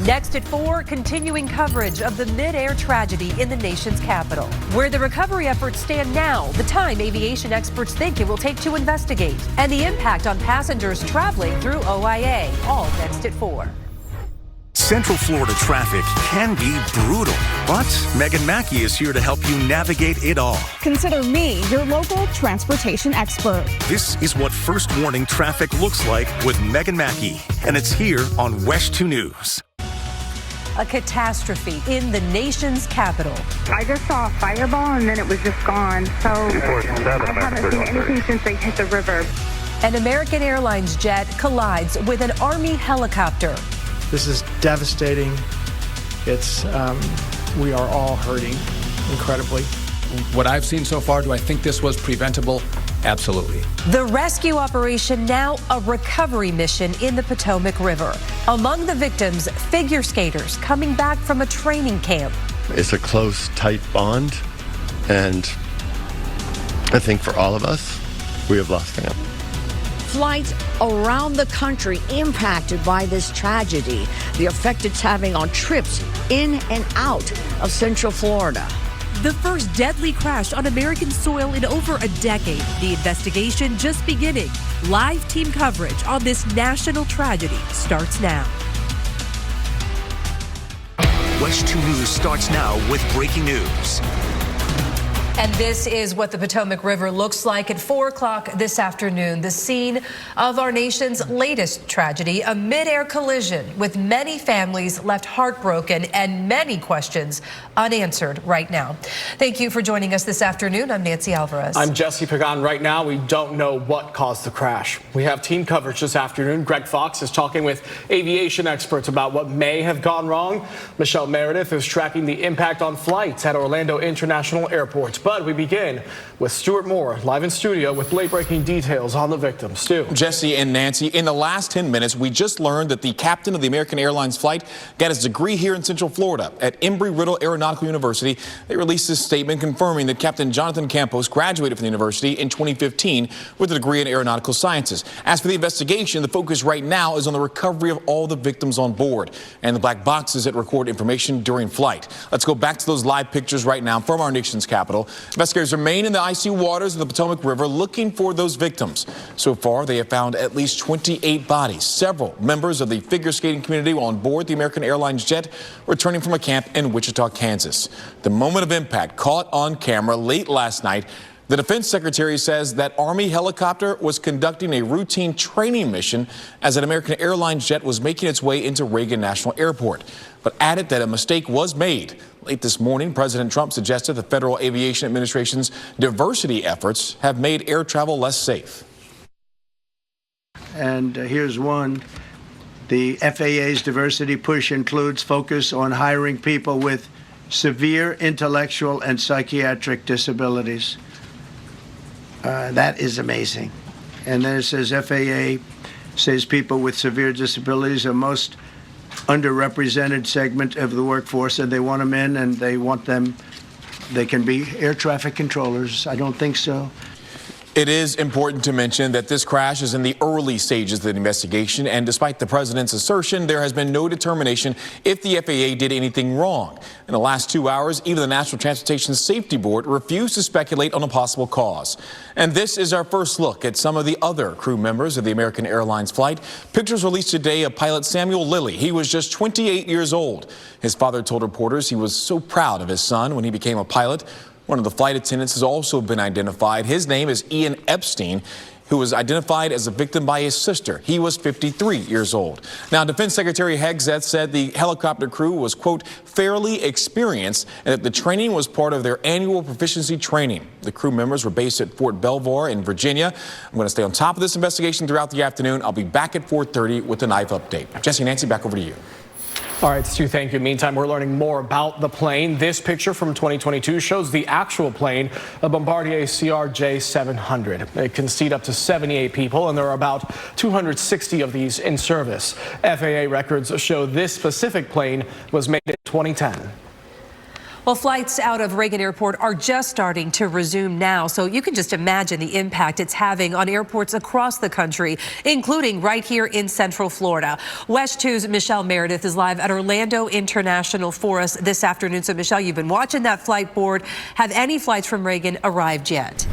Next at 4, continuing coverage of the Midair tragedy in the nation's capital. Where the recovery efforts stand now, the time aviation experts think it will take to investigate, and the impact on passengers traveling through OIA. All next at 4. Central Florida traffic can be brutal, but Megan Mackey is here to help you navigate it all. Consider me your local transportation expert. This is what First Warning traffic looks like with Megan Mackey, and it's here on WESH 2 News. A catastrophe in the nation's capital. I just saw a fireball and then it was just gone. So I haven't seen anything since they hit the river. An American Airlines jet collides with an Army helicopter. This is devastating. We are all hurting incredibly. What I've seen so far, do I think this was preventable? Absolutely. The rescue operation, now a recovery mission in the Potomac River. Among the victims, figure skaters coming back from a training camp. It's a close, tight bond, and I think for all of us, we have lost family. Flights around the country impacted by this tragedy, the effect it's having on trips in and out of Central Florida. The first deadly crash on American soil in over a decade. The investigation just beginning. Live team coverage on this national tragedy starts now. WESH 2 News starts now with breaking news. And this is what the Potomac River looks like at 4 o'clock this afternoon. The scene of our nation's latest tragedy, a mid-air collision with many families left heartbroken and many questions unanswered right now. Thank you for joining us this afternoon. I'm Nancy Alvarez. I'm Jesse Pagan. Right now, we don't know what caused the crash. We have team coverage this afternoon. Greg Fox is talking with aviation experts about what may have gone wrong. Michelle Meredith is tracking the impact on flights at Orlando International Airport. But we begin with Stuart Moore, live in studio with late-breaking details on the victim. Stu. Jesse and Nancy, in the last 10 minutes, we just learned that the captain of the American Airlines flight got his degree here in Central Florida at Embry-Riddle Aeronautical University. They released this statement confirming that Captain Jonathan Campos graduated from the university in 2015 with a degree in aeronautical sciences. As for the investigation, the focus right now is on the recovery of all the victims on board and the black boxes that record information during flight. Let's go back to those live pictures right now from our nation's capital. Investigators remain in the icy waters of the Potomac River looking for those victims. So far, they have found at least 28 bodies. Several members of the figure skating community were on board the American Airlines jet returning from a camp in Wichita, Kansas. The moment of impact caught on camera late last night. The Defense Secretary says that Army helicopter was conducting a routine training mission as an American Airlines jet was making its way into Reagan National Airport, but added that a mistake was made. Late this morning, President Trump suggested the Federal Aviation Administration's diversity efforts have made air travel less safe. And here's one. The FAA's diversity push includes focus on hiring people with severe intellectual and psychiatric disabilities. That is amazing. And then it says FAA says people with severe disabilities are most underrepresented segment of the workforce, and they want them in, and they can be air traffic controllers. I don't think so. It is important to mention that this crash is in the early stages of the investigation, and despite the president's assertion, there has been no determination if the FAA did anything wrong. In the last 2 hours, even the National Transportation Safety Board refused to speculate on a possible cause. And this is our first look at some of the other crew members of the American Airlines flight. Pictures released today of pilot Samuel Lilly. He was just 28 years old. His father told reporters he was so proud of his son when he became a pilot. One of the flight attendants has also been identified. His name is Ian Epstein, who was identified as a victim by his sister. He was 53 years old. Now, Defense Secretary Hegseth said the helicopter crew was, quote, fairly experienced and that the training was part of their annual proficiency training. The crew members were based at Fort Belvoir in Virginia. I'm going to stay on top of this investigation throughout the afternoon. I'll be back at 4:30 with the knife update. Jesse, Nancy, back over to you. All right, Stu, thank you. Meantime, we're learning more about the plane. This picture from 2022 shows the actual plane, a Bombardier CRJ-700. It can seat up to 78 people, and there are about 260 of these in service. FAA records show this specific plane was made in 2010. Well, flights out of Reagan Airport are just starting to resume now, so you can just imagine the impact it's having on airports across the country, including right here in Central Florida. WESH 2's Michelle Meredith is live at Orlando International for us this afternoon. So, Michelle, you've been watching that flight board. Have any flights from Reagan arrived yet?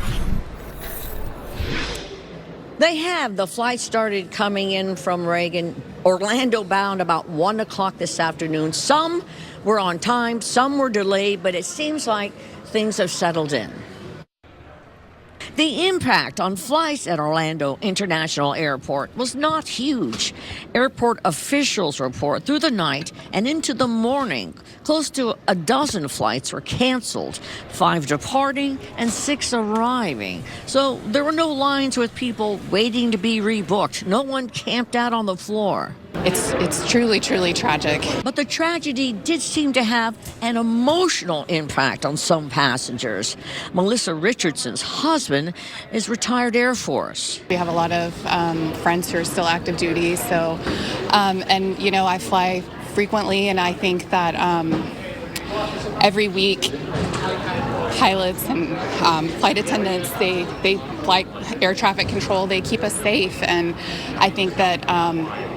They have. The flight started coming in from Reagan, Orlando bound, about 1 o'clock this afternoon. Some were on time, some were delayed, but it seems like things have settled in. The impact on flights at Orlando International Airport was not huge. Airport officials report through the night and into the morning, close to a dozen flights were canceled, 5 departing and 6 arriving. So there were no lines with people waiting to be rebooked. No one camped out on the floor. It's truly tragic. But the tragedy did seem to have an emotional impact on some passengers. Melissa Richardson's husband is retired Air Force. We have a lot of friends who are still active duty, so and you know, I fly frequently, and I think that every week pilots and flight attendants, they flight air traffic control, they keep us safe, and I think that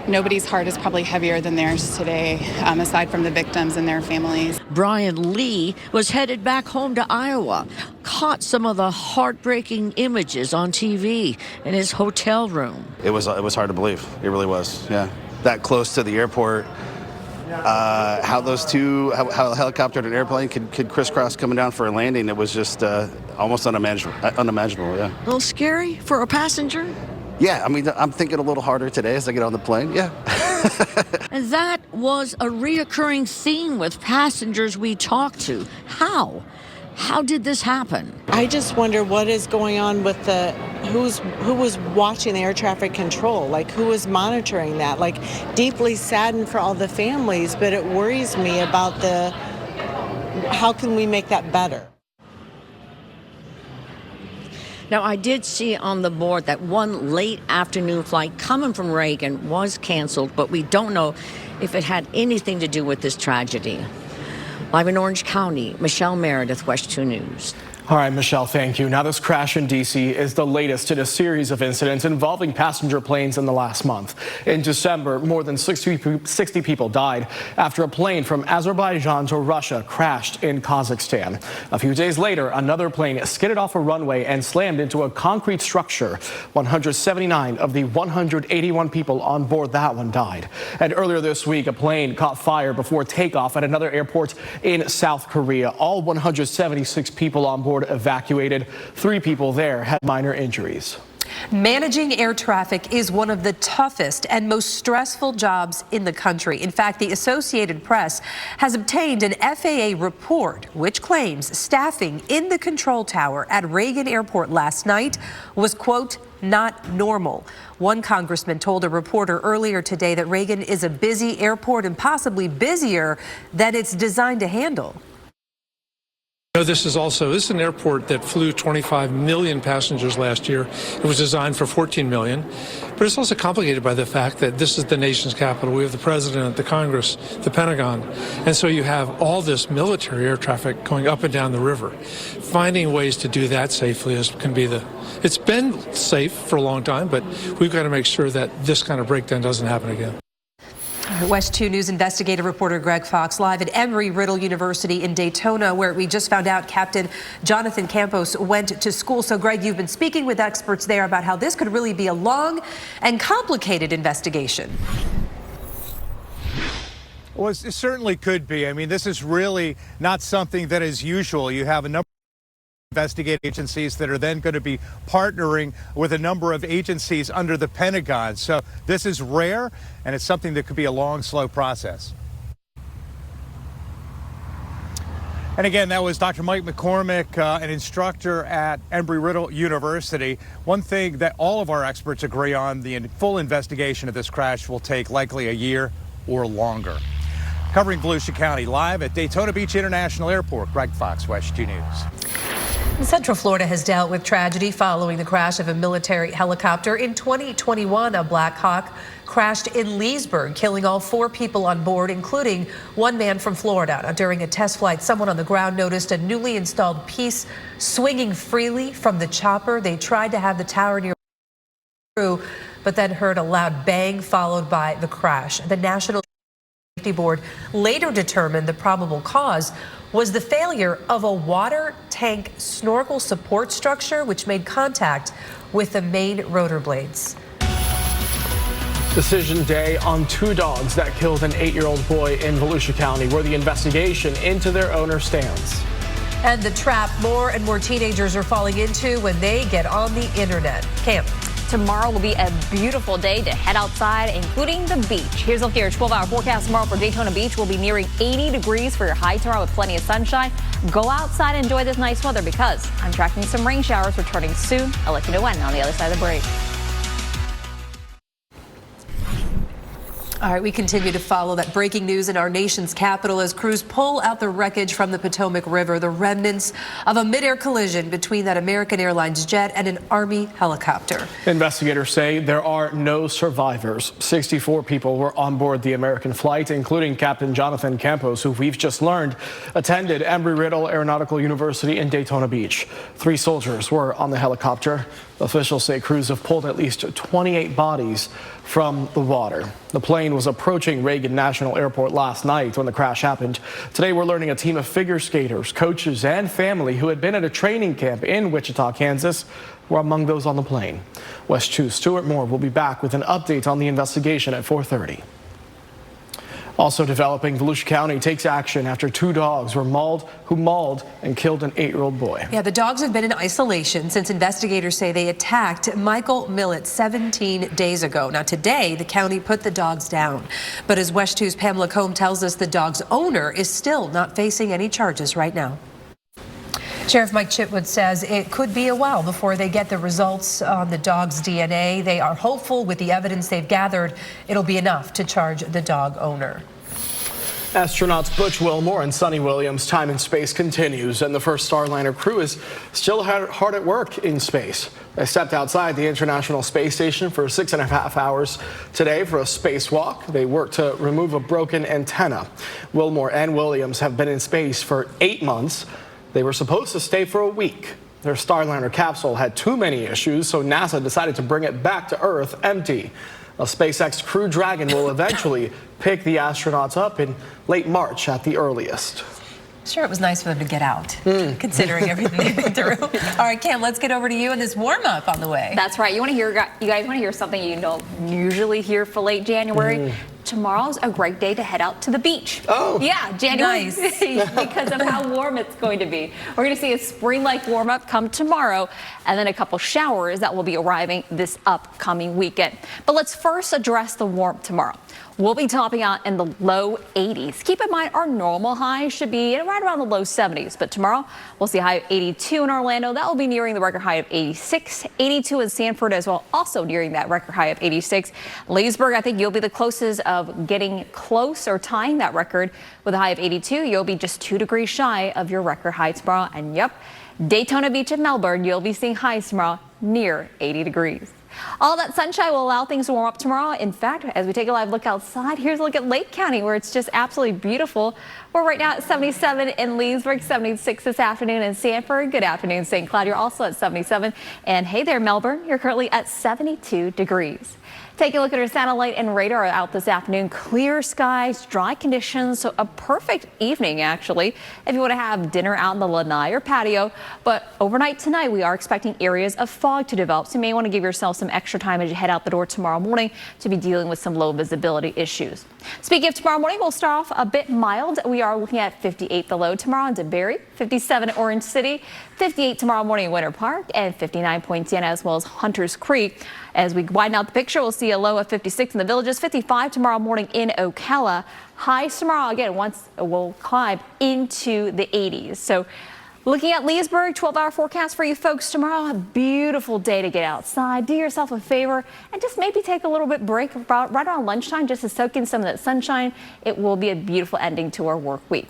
nobody's heart is probably heavier than theirs today, aside from the victims and their families. Brian Lee was headed back home to Iowa, caught some of the heartbreaking images on TV in his hotel room. It was hard to believe. It really was, yeah. That close to the airport, how a helicopter and an airplane could crisscross coming down for a landing, it was just almost unimaginable, yeah. A little scary for a passenger? Yeah, I mean, I'm thinking a little harder today as I get on the plane, yeah. And that was a reoccurring theme with passengers we talked to. How? How did this happen? I just wonder what is going on with who was watching the air traffic control, like who was monitoring that, like deeply saddened for all the families, but it worries me about how can we make that better? Now, I did see on the board that one late afternoon flight coming from Reagan was canceled, but we don't know if it had anything to do with this tragedy. Live in Orange County, Michelle Meredith, WESH 2 News. All right, Michelle, thank you. Now, this crash in D.C. is the latest in a series of incidents involving passenger planes in the last month. In December, more than 60 people died after a plane from Azerbaijan to Russia crashed in Kazakhstan. A few days later, another plane skidded off a runway and slammed into a concrete structure. 179 of the 181 people on board that one died. And earlier this week, a plane caught fire before takeoff at another airport in South Korea. All 176 people on board evacuated. 3 people there had minor injuries. Managing air traffic is one of the toughest and most stressful jobs in the country. In fact, the Associated Press has obtained an FAA report which claims staffing in the control tower at Reagan Airport last night was, quote, not normal. One congressman told a reporter earlier today that Reagan is a busy airport and possibly busier than it's designed to handle. This is an airport that flew 25 million passengers last year. It was designed for 14 million. But it's also complicated by the fact that this is the nation's capital. We have the president, the Congress, the Pentagon. And so you have all this military air traffic going up and down the river. Finding ways to do that safely it's been safe for a long time, but we've got to make sure that this kind of breakdown doesn't happen again. WESH 2 News investigative reporter Greg Fox live at Embry-Riddle University in Daytona, where we just found out Captain Jonathan Campos went to school. So, Greg, you've been speaking with experts there about how this could really be a long and complicated investigation. Well, it certainly could be. I mean, this is really not something that is usual. You have a number of investigative agencies that are then going to be partnering with a number of agencies under the Pentagon. So this is rare, and it's something that could be a long, slow process. And again, that was Dr. Mike McCormick, an instructor at Embry-Riddle University. One thing that all of our experts agree on, the full investigation of this crash will take likely a year or longer. Covering Volusia County, live at Daytona Beach International Airport, Greg Fox, WESH 2 News. Central Florida has dealt with tragedy following the crash of a military helicopter in 2021. A Black Hawk crashed in Leesburg, killing all 4 people on board, including 1 man from Florida. Now, during a test flight, someone on the ground noticed a newly installed piece swinging freely from the chopper. They tried to have the tower near crew, but then heard a loud bang followed by the crash. The National Safety Board later determined the probable cause was the failure of a water tank snorkel support structure, which made contact with the main rotor blades. Decision day on 2 dogs that killed an 8-year-old boy in Volusia County, where the investigation into their owner stands. And the trap more and more teenagers are falling into when they get on the internet. Cam. Tomorrow will be a beautiful day to head outside, including the beach. Here's a look at your 12-hour forecast tomorrow for Daytona Beach. We'll be nearing 80 degrees for your high tomorrow with plenty of sunshine. Go outside and enjoy this nice weather because I'm tracking some rain showers returning soon. I'll let you know when on the other side of the break. All right, we continue to follow that breaking news in our nation's capital as crews pull out the wreckage from the Potomac River, the remnants of a midair collision between that American Airlines jet and an Army helicopter. Investigators say there are no survivors. 64 people were on board the American flight, including Captain Jonathan Campos, who we've just learned attended Embry-Riddle Aeronautical University in Daytona Beach. 3 soldiers were on the helicopter. Officials say crews have pulled at least 28 bodies from the water. The plane was approaching Reagan National Airport last night when the crash happened. Today we're learning a team of figure skaters, coaches, and family who had been at a training camp in Wichita, Kansas, were among those on the plane. WESH 2's Stuart Moore will be back with an update on the investigation at 4:30. Also developing, Volusia County takes action after 2 dogs were mauled and killed an 8-year-old boy. Yeah, the dogs have been in isolation since investigators say they attacked Michael Millett 17 days ago. Now today, the county put the dogs down. But as WESH 2's Pamela Combe tells us, the dog's owner is still not facing any charges right now. Sheriff Mike Chitwood says it could be a while before they get the results on the dog's DNA. They are hopeful with the evidence they've gathered, it'll be enough to charge the dog owner. Astronauts Butch Wilmore and Sonny Williams' time in space continues, and the first Starliner crew is still hard at work in space. They stepped outside the International Space Station for 6.5 hours today for a spacewalk. They worked to remove a broken antenna. Wilmore and Williams have been in space for 8 months. They were supposed to stay for a week. Their Starliner capsule had too many issues, so NASA decided to bring it back to Earth empty. A SpaceX Crew Dragon will eventually pick the astronauts up in late March at the earliest. Sure, it was nice for them to get out, considering everything they've been through. All right, Cam, let's get over to you and this warm-up on the way. That's right. You guys want to hear something you don't usually hear for late January? Tomorrow's a great day to head out to the beach. Oh, yeah, January, nice. because of how warm it's going to be. We're going to see a spring-like warm-up come tomorrow, and then a couple showers that will be arriving this upcoming weekend. But let's first address the warmth tomorrow. We'll be topping out in the low 80s. Keep in mind, our normal high should be right around the low 70s. But tomorrow, we'll see a high of 82 in Orlando. That will be nearing the record high of 86. 82 in Sanford as well, also nearing that record high of 86. Leesburg, I think you'll be the closest of getting close or tying that record with a high of 82. You'll be just 2 degrees shy of your record high tomorrow. And yep, Daytona Beach and Melbourne, you'll be seeing highs tomorrow near 80 degrees. All that sunshine will allow things to warm up tomorrow. In fact, as we take a live look outside, here's a look at Lake County, where it's just absolutely beautiful. We're right now at 77 in Leesburg, 76 this afternoon in Sanford. Good afternoon, St. Cloud. You're also at 77. And hey there, Melbourne. You're currently at 72 degrees. Taking a look at our satellite and radar out this afternoon. Clear skies, dry conditions, so a perfect evening, actually, if you want to have dinner out in the lanai or patio. But overnight tonight, we are expecting areas of fog to develop, so you may want to give yourself some extra time as you head out the door tomorrow morning to be dealing with some low visibility issues. Speaking of tomorrow morning, we'll start off a bit mild. We are looking at 58 the low tomorrow in DeBerry, 57 in Orange City, 58 tomorrow morning in Winter Park, and 59 Poinciana as well as Hunters Creek. As we widen out the picture, we'll see a low of 56 in the Villages, 55 tomorrow morning in Ocala. Highs tomorrow, again, once will climb into the 80s. So looking at Leesburg, 12-hour forecast for you folks tomorrow. A beautiful day to get outside. Do yourself a favor and just maybe take a little bit break right around lunchtime just to soak in some of that sunshine. It will be a beautiful ending to our work week.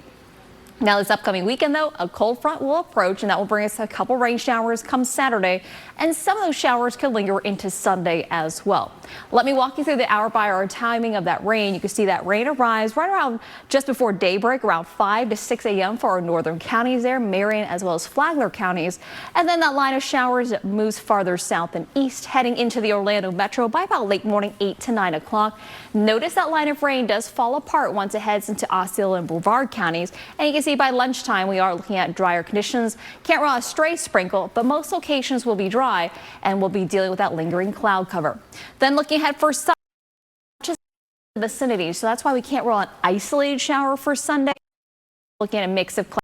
Now, this upcoming weekend, though, a cold front will approach, and that will bring us a couple rain showers come Saturday, and some of those showers could linger into Sunday as well. Let me walk you through the hour-by-hour timing of that rain. You can see that rain arrives right around just before daybreak, around 5 to 6 a.m. for our northern counties there, Marion as well as Flagler counties. And then that line of showers moves farther south and east, heading into the Orlando metro by about late morning, 8 to 9 o'clock. Notice that line of rain does fall apart once it heads into Osceola and Brevard counties, and you can see by lunchtime we are looking at drier conditions. Can't run a stray sprinkle, but most locations will be dry and we'll be dealing with that lingering cloud cover. Then looking ahead for Sunday, just the vicinity, so that's why we can't roll an isolated shower for Sunday. Looking at a mix of clouds,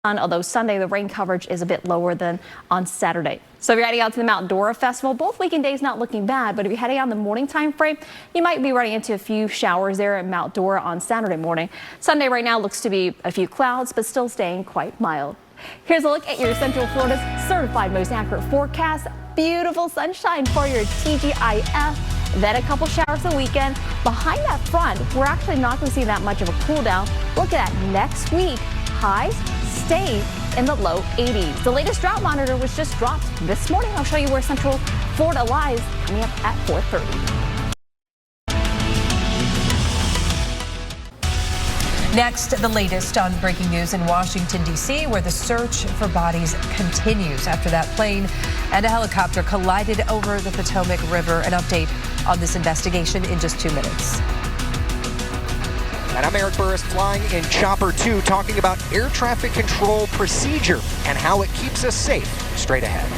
although Sunday the rain coverage is a bit lower than on Saturday. So if you're heading out to the Mount Dora Festival, both weekend days not looking bad, but if you're heading out in the morning time frame, you might be running into a few showers there at Mount Dora on Saturday morning. Sunday right now looks to be a few clouds, but still staying quite mild. Here's a look at your Central Florida's certified most accurate forecast. Beautiful sunshine for your TGIF. Then a couple showers the weekend. Behind that front, we're actually not going to see that much of a cool down. Look at that next week. Highs stay in the low 80s. The latest drought monitor was just dropped this morning. I'll show you where Central Florida lies coming up at 4:30. Next, the latest on breaking news in Washington, D.C., where the search for bodies continues after that plane and a helicopter collided over the Potomac River. An update on this investigation in just 2 minutes. And I'm Eric Burris flying in Chopper 2, talking about air traffic control procedure and how it keeps us safe. Straight ahead.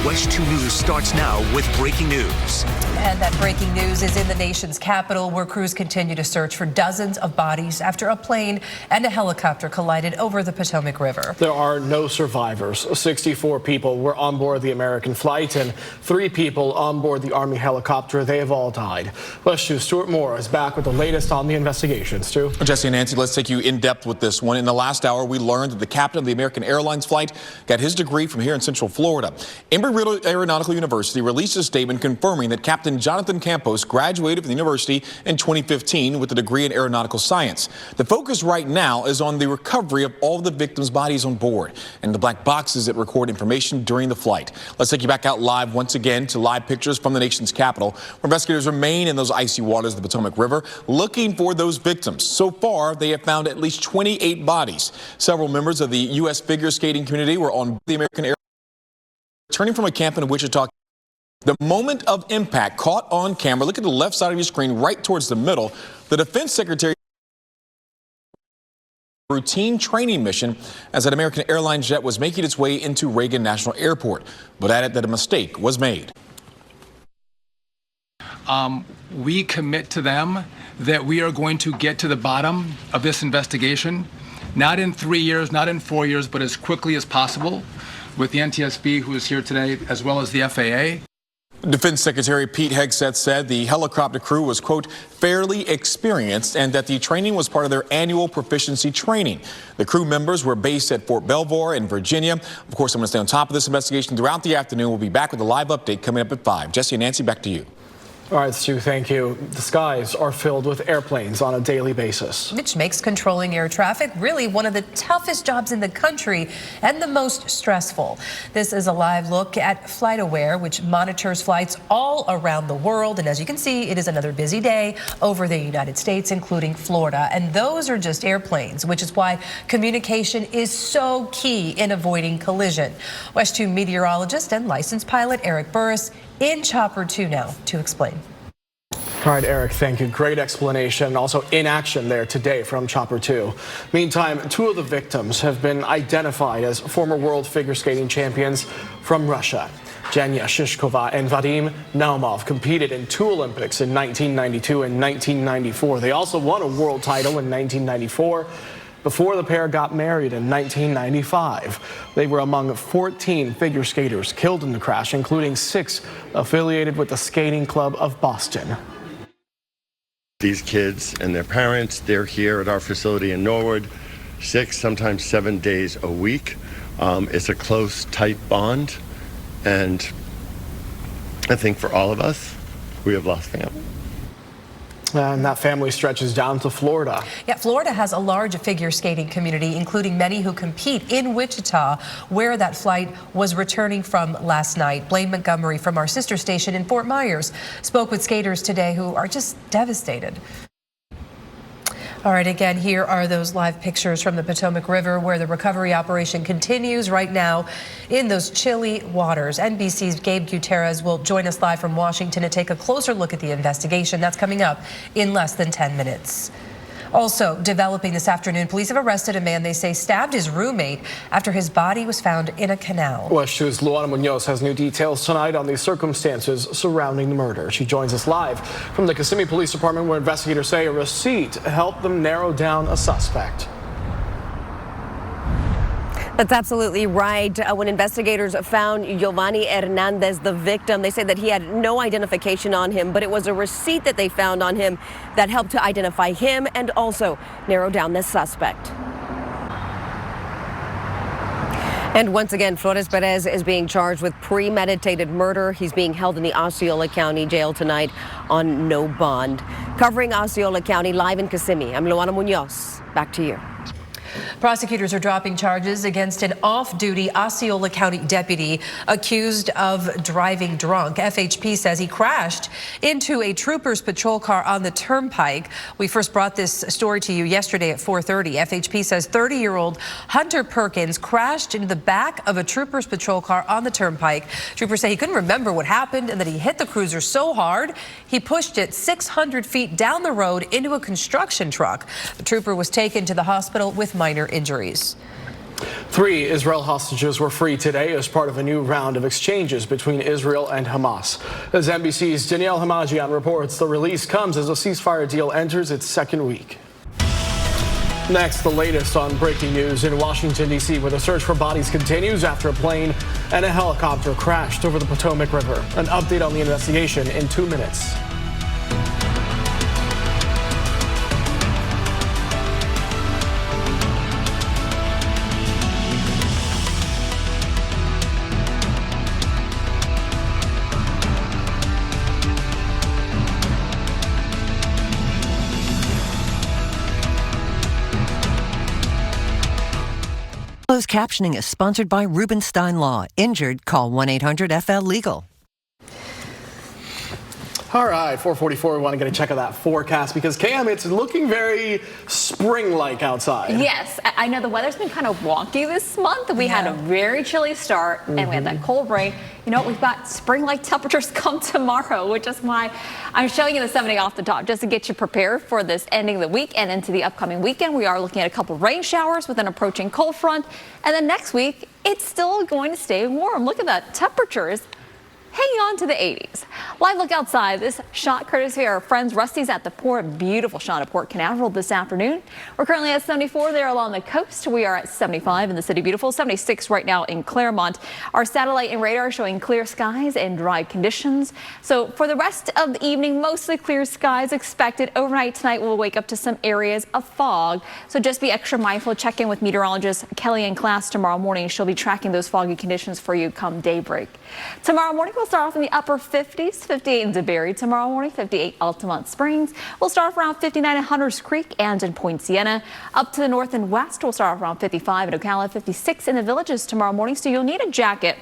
WESH 2 News starts now with breaking news. And that breaking news is in the nation's capital, where crews continue to search for dozens of bodies after a plane and a helicopter collided over the Potomac River. There are no survivors. 64 people were on board the American flight and 3 people on board the Army helicopter. They have all died. WESH 2's Stuart Moore is back with the latest on the investigation. Stu? Jesse and Nancy, let's take you in depth with this one. In the last hour, we learned that the captain of the American Airlines flight got his degree from here in Central Florida. Embry-Riddle Aeronautical University released a statement confirming that Captain Jonathan Campos graduated from the university in 2015 with a degree in aeronautical science. The focus right now is on the recovery of all of the victims' bodies on board and the black boxes that record information during the flight. Let's take you back out live once again to live pictures from the nation's capital, where investigators remain in those icy waters of the Potomac River looking for those victims. So far, they have found at least 28 bodies. Several members of the U.S. figure skating community were on the American Airlines returning from a camp in Wichita. The moment of impact caught on camera. Look at the left side of your screen, right towards the middle. The Defense Secretary routine training mission as that American Airlines jet was making its way into Reagan National Airport, but added that a mistake was made. We commit to them that we are going to get to the bottom of this investigation, not in 3 years, not in 4 years, but as quickly as possible, with the NTSB, who is here today, as well as the FAA. Defense Secretary Pete Hegseth said the helicopter crew was, quote, fairly experienced and that the training was part of their annual proficiency training. The crew members were based at Fort Belvoir in Virginia. Of course, I'm going to stay on top of this investigation throughout the afternoon. We'll be back with a live update coming up at 5. Jesse and Nancy, back to you. All right, Stu, thank you. The skies are filled with airplanes on a daily basis, which makes controlling air traffic really one of the toughest jobs in the country and the most stressful. This is a live look at FlightAware, which monitors flights all around the world. And as you can see, it is another busy day over the United States, including Florida. And those are just airplanes, which is why communication is so key in avoiding collision. WESH 2 meteorologist and licensed pilot Eric Burris in Chopper 2 now to explain. All right, Eric, thank you. Great explanation. Also in action there today from Chopper 2. Meantime, 2 of the victims have been identified as former world figure skating champions from Russia. Janya Shishkova and Vadim Naumov competed in 2 Olympics in 1992 and 1994. They also won a world title in 1994. Before the pair got married in 1995. They were among 14 figure skaters killed in the crash, including 6 affiliated with the Skating Club of Boston. These kids and their parents, they're here at our facility in Norwood 6, sometimes 7 days a week. It's a close, tight bond. And I think for all of us, we have lost family. And that family stretches down to Florida. Yeah, Florida has a large figure skating community, including many who compete in Wichita, where that flight was returning from last night. Blaine Montgomery from our sister station in Fort Myers spoke with skaters today who are just devastated. All right, again, here are those live pictures from the Potomac River where the recovery operation continues right now in those chilly waters. NBC's Gabe Gutierrez will join us live from Washington to take a closer look at the investigation. That's coming up in less than 10 minutes. Also developing this afternoon, police have arrested a man they say stabbed his roommate after his body was found in a canal. WESH 2's Luana Munoz has new details tonight on the circumstances surrounding the murder. She joins us live from the Kissimmee Police Department, where investigators say a receipt helped them narrow down a suspect. That's absolutely right. When investigators found Giovanni Hernandez, the victim, they said that he had no identification on him, but it was a receipt that they found on him that helped to identify him and also narrow down the suspect. And once again, Flores Perez is being charged with premeditated murder. He's being held in the Osceola County Jail tonight on no bond. Covering Osceola County, live in Kissimmee, I'm Luana Munoz. Back to you. Prosecutors are dropping charges against an off-duty Osceola County deputy accused of driving drunk. FHP says he crashed into a trooper's patrol car on the turnpike. We first brought this story to you yesterday at 4:30. FHP says 30-year-old Hunter Perkins crashed into the back of a trooper's patrol car on the turnpike. Troopers say he couldn't remember what happened and that he hit the cruiser so hard he pushed it 600 feet down the road into a construction truck. The trooper was taken to the hospital with minor injuries. 3 Israel hostages were freed today as part of a new round of exchanges between Israel and Hamas. As NBC's Danielle Hamajian reports, the release comes as a ceasefire deal enters its second week. Next, the latest on breaking news in Washington, D.C., where the search for bodies continues after a plane and a helicopter crashed over the Potomac River. An update on the investigation in 2 minutes. Closed captioning is sponsored by Rubenstein Law. Injured? Call 1-800-FL-LEGAL. All right, 4:44, we want to get a check of that forecast because, Cam, it's looking very spring-like outside. Yes, I know the weather's been kind of wonky this month. We had a very chilly start and we had that cold rain. You know what? We've got spring-like temperatures come tomorrow, which is why I'm showing you the 70 off the top just to get you prepared for this ending of the week and into the upcoming weekend. We are looking at a couple rain showers with an approaching cold front. And then next week, it's still going to stay warm. Look at that. Temperatures hanging on to the 80s. Live look outside. This shot courtesy of our friends Rusty's at the port. Beautiful shot of Port Canaveral this afternoon. We're currently at 74 there along the coast. We are at 75 in the city beautiful, 76 right now in Claremont. Our satellite and radar showing clear skies and dry conditions. So for the rest of the evening, mostly clear skies expected. Overnight tonight, we'll wake up to some areas of fog. So just be extra mindful. Check in with meteorologist Kelly in class tomorrow morning. She'll be tracking those foggy conditions for you come daybreak. Tomorrow morning, we'll start off in the upper 50s, 58 in DeBerry tomorrow morning, 58 Altamont Springs. We'll start off around 59 in Hunters Creek and in Point Siena. Up to the north and west, we'll start off around 55 in Ocala, 56 in the Villages tomorrow morning. So you'll need a jacket,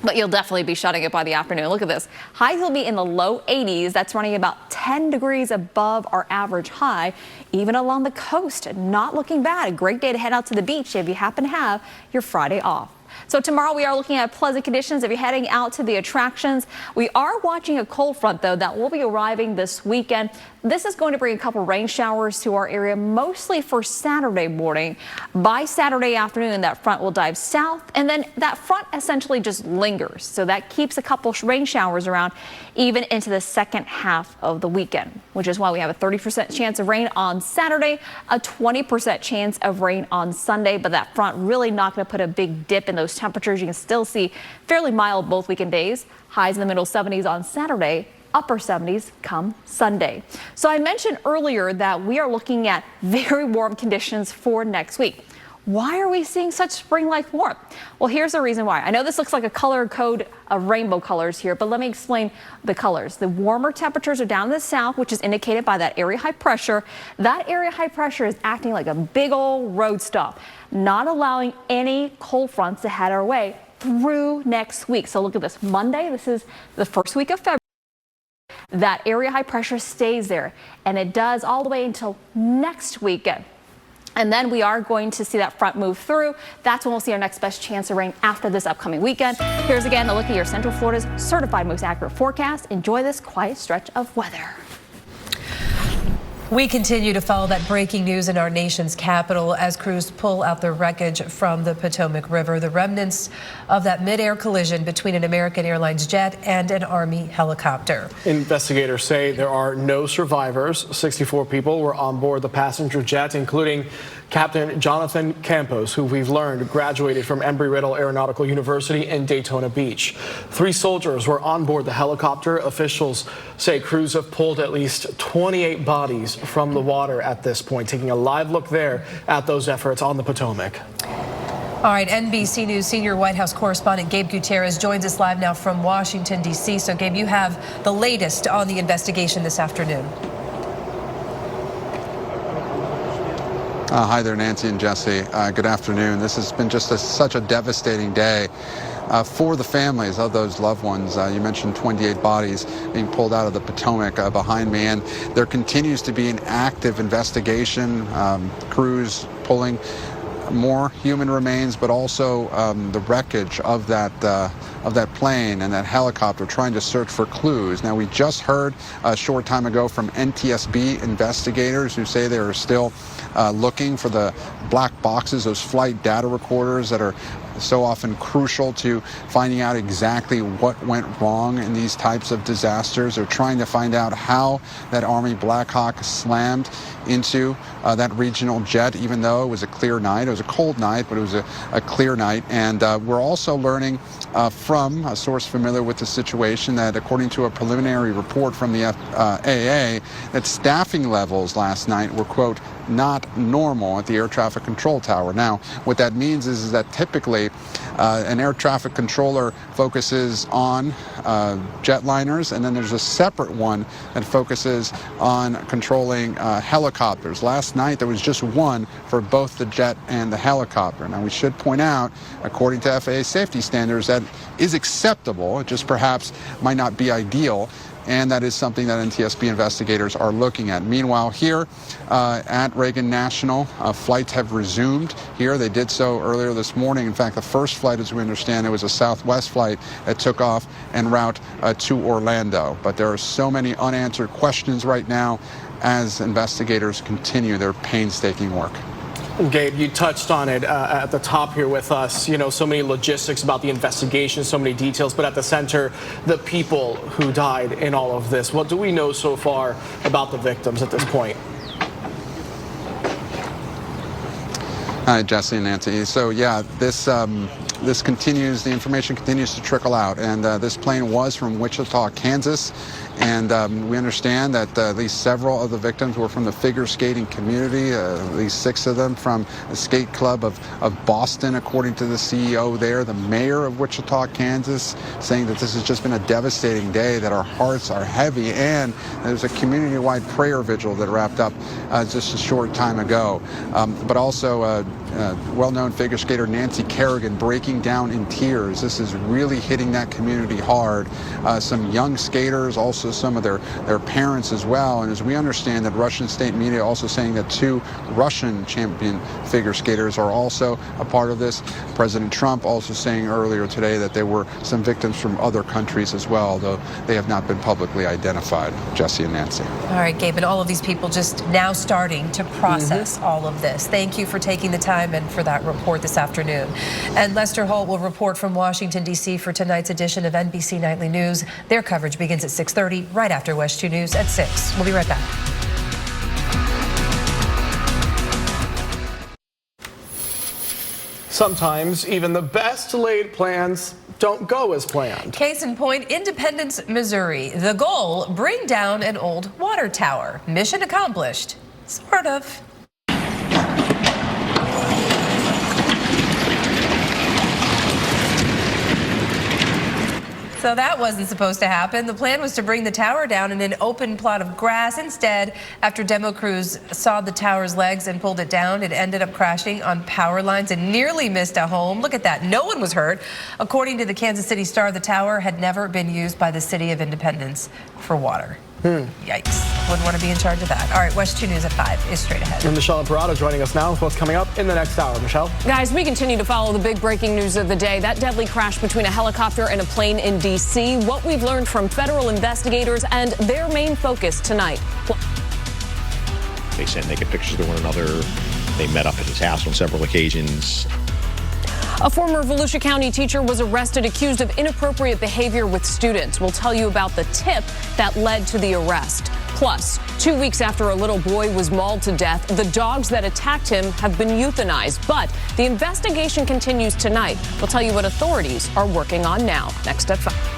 but you'll definitely be shutting it by the afternoon. Look at this. Highs will be in the low 80s. That's running about 10 degrees above our average high, even along the coast. Not looking bad. A great day to head out to the beach if you happen to have your Friday off. So tomorrow we are looking at pleasant conditions if you're heading out to the attractions. We are watching a cold front, though, that will be arriving this weekend. This is going to bring a couple rain showers to our area, mostly for Saturday morning. By Saturday afternoon, that front will dive south, and then that front essentially just lingers. So that keeps a couple rain showers around even into the second half of the weekend, which is why we have a 30% chance of rain on Saturday, a 20% chance of rain on Sunday. But that front really not going to put a big dip in those temperatures. You can still see fairly mild both weekend days. Highs in the middle 70s on Saturday, upper 70s come Sunday. So I mentioned earlier that we are looking at very warm conditions for next week. Why are we seeing such spring-like warmth? Well, here's the reason why. I know this looks like a color code of rainbow colors here, but let me explain the colors. The warmer temperatures are down in the south, which is indicated by that area high pressure. That area high pressure is acting like a big old road stop, not allowing any cold fronts to head our way through next week. So look at this. Monday, this is the first week of February. That area high pressure stays there, and it does all the way until next weekend. And then we are going to see that front move through. That's when we'll see our next best chance of rain after this upcoming weekend. Here's again a look at your Central Florida's certified most accurate forecast. Enjoy this quiet stretch of weather. We continue to follow that breaking news in our nation's capital as crews pull out the wreckage from the Potomac River, the remnants of that midair collision between an American Airlines jet and an Army helicopter. Investigators say there are no survivors. 64 people were on board the passenger jet, including Captain Jonathan Campos, who we've learned graduated from Embry-Riddle Aeronautical University in Daytona Beach. 3 soldiers were on board the helicopter. Officials say crews have pulled at least 28 bodies from the water at this point, taking a live look there at those efforts on the Potomac. All right, NBC News senior White House correspondent Gabe Gutierrez joins us live now from Washington, D.C. So, Gabe, you have the latest on the investigation this afternoon. Hi there, Nancy and Jesse. Good afternoon. This has been just such a devastating day for the families of those loved ones. You mentioned 28 bodies being pulled out of the Potomac behind me, and there continues to be an active investigation, crews pulling more human remains, but also the wreckage of that plane and that helicopter, trying to search for clues. Now, we just heard a short time ago from NTSB investigators who say they are still looking for the black boxes, those flight data recorders that are so often crucial to finding out exactly what went wrong in these types of disasters. They're trying to find out how that Army Black Hawk slammed into that regional jet, even though it was a clear night. It was a cold night, but it was a clear night. And we're also learning from a source familiar with the situation that, according to a preliminary report from the AA, that staffing levels last night were, quote, not normal at the air traffic control tower. Now, what that means is that typically an air traffic controller focuses on jetliners, and then there's a separate one that focuses on controlling helicopters. Last night, there was just one for both the jet and the helicopter. Now, we should point out, according to FAA safety standards, that is acceptable. It just perhaps might not be ideal. And that is something that NTSB investigators are looking at. Meanwhile, here at Reagan National, flights have resumed here. They did so earlier this morning. In fact, the first flight, as we understand, it was a Southwest flight that took off en route to Orlando. But there are so many unanswered questions right now as investigators continue their painstaking work. Gabe, you touched on it at the top here with us. You know, so many logistics about the investigation, so many details, but at the center, the people who died in all of this. What do we know so far about the victims at this point? Hi, Jesse and Nancy. So, yeah, this continues, the information continues to trickle out. And this plane was from Wichita, Kansas. And we understand that at least several of the victims were from the figure skating community, at least 6 of them from the skate club of Boston, according to the CEO there. The mayor of Wichita, Kansas, saying that this has just been a devastating day, that our hearts are heavy. And there's a community-wide prayer vigil that wrapped up just a short time ago. But also well-known figure skater Nancy Kerrigan breaking down in tears. This is really hitting that community hard. Some young skaters, also some of their parents as well. And as we understand that Russian state media also saying that 2 Russian champion figure skaters are also a part of this. President Trump also saying earlier today that there were some victims from other countries as well, though they have not been publicly identified. Jesse and Nancy. All right, Gabe, and all of these people just now starting to process all of this. Thank you for taking the time and for that report this afternoon. And Lester Holt will report from Washington, D.C. for tonight's edition of NBC Nightly News. Their coverage begins at 6:30, right after WESH 2 News at 6. We'll be right back. Sometimes even the best laid plans don't go as planned. Case in point, Independence, Missouri. The goal, bring down an old water tower. Mission accomplished. Sort of. So that wasn't supposed to happen. The plan was to bring the tower down in an open plot of grass. Instead, after demo crews sawed the tower's legs and pulled it down, it ended up crashing on power lines and nearly missed a home. Look at that. No one was hurt. According to the Kansas City Star, the tower had never been used by the city of Independence for water. Yikes. Wouldn't want to be in charge of that. All right, WESH 2 News at 5 is straight ahead. And Michelle Imparato joining us now with what's coming up in the next hour. Michelle? Guys, we continue to follow the big breaking news of the day. That deadly crash between a helicopter and a plane in D.C. What we've learned from federal investigators and their main focus tonight. They sent naked pictures to one another. They met up at his house on several occasions. A former Volusia County teacher was arrested accused of inappropriate behavior with students. We'll tell you about the tip that led to the arrest. Plus, 2 weeks after a little boy was mauled to death, the dogs that attacked him have been euthanized. But the investigation continues tonight. We'll tell you what authorities are working on now. Next at 5.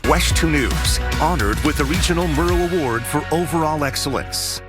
WESH 2 News, honored with the Regional Murrow Award for overall excellence.